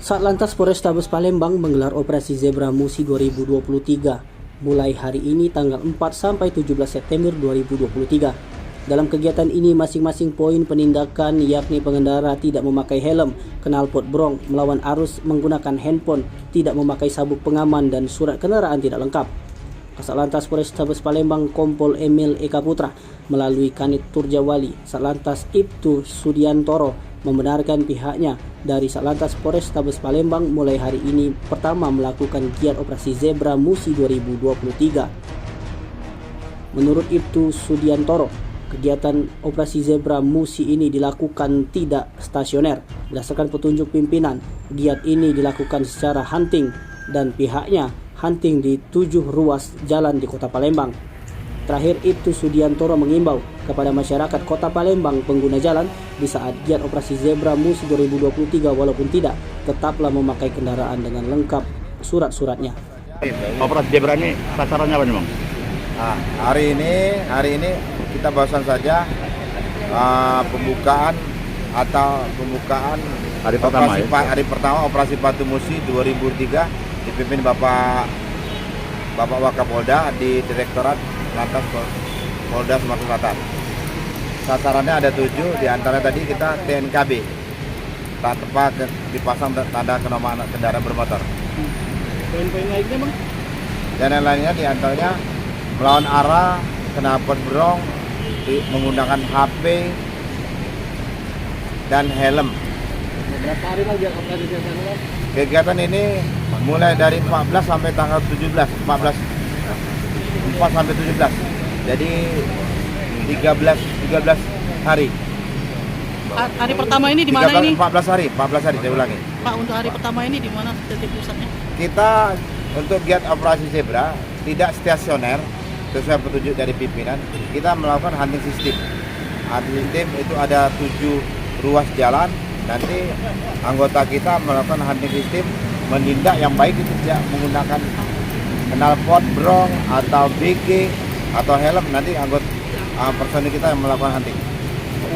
Satlantas Polrestabes Palembang menggelar Operasi Zebra Musi 2023 mulai hari ini tanggal 4 sampai 17 September 2023. Dalam kegiatan ini masing-masing poin penindakan yakni pengendara tidak memakai helm, knalpot brong, melawan arus menggunakan handphone, tidak memakai sabuk pengaman dan surat kendaraan tidak lengkap. Satlantas Polrestabes Palembang Kompol Emil Eka Putra melalui Kanit Turjawali Satlantas Ibtu Sudiantoro membenarkan pihaknya dari Satlantas Polrestabes Palembang mulai hari ini pertama melakukan giat operasi Zebra Musi 2023. Menurut Ibtu Sudiantoro, kegiatan operasi Zebra Musi ini dilakukan tidak stasioner. Berdasarkan petunjuk pimpinan, giat ini dilakukan secara hunting dan pihaknya hunting di 7 ruas jalan di Kota Palembang. Terakhir, Ibtu Sudiantoro mengimbau kepada masyarakat Kota Palembang pengguna jalan di saat giat operasi Zebra Musi 2023 walaupun tidak, tetaplah memakai kendaraan dengan lengkap surat-suratnya. Operasi Zebra ini sasarannya apa nih, Bang? Nah, hari ini kita bahasan saja pembukaan Hari pertama, hari pertama operasi Patu Musi 2003 dipimpin Bapak Wakapolda di Direktorat Lantas Polda Sumatera Selatan. Sasarannya ada 7, diantaranya tadi kita TNKB, tak tepat dipasang tanda kenomor kendaraan bermotor. Poin-poin lainnya, Bang? Dan yang lainnya diantaranya melawan arah, knalpot brong, menggunakan HP dan helm. Berapa hari lagi operasi Zebra? Kegiatan ini mulai dari 14 sampai tanggal 17, 4 sampai 17. Jadi 13 hari. Hari pertama ini di mana ini? 14 hari saya ulangi. Pak, untuk hari pertama ini di mana titik pusatnya? Kita untuk giat operasi Zebra tidak stasioner sesuai petunjuk dari pimpinan. Kita melakukan hunting system. Hunting system itu ada 7 ruas jalan. Nanti anggota kita melakukan hunting system, menindak yang baik itu tidak menggunakan knalpot brong atau BG atau helm. Nanti anggota personil kita yang melakukan hunting.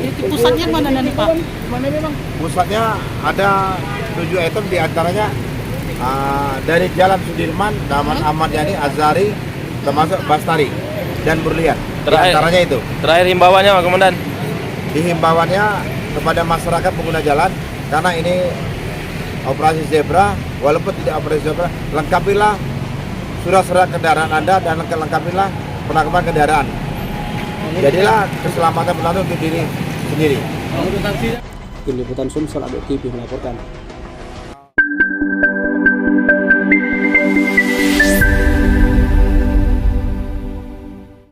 Titik pusatnya mana nih, Pak? Mana memang? Pusatnya ada 7 item, diantaranya dari Jalan Sudirman, Taman Ahmad Yani, Azari, termasuk Bastari dan Berlian. Diantaranya itu. Terakhir himbauannya, Pak Komandan. Himbauannya kepada masyarakat pengguna jalan, karena ini operasi Zebra, walaupun tidak operasi Zebra, lengkapilah surat-surat kendaraan Anda dan lengkapilah penangkapan kendaraan. Jadilah keselamatan berlalu untuk diri sendiri. Tim Liputan Sumsel Abek TV melaporkan.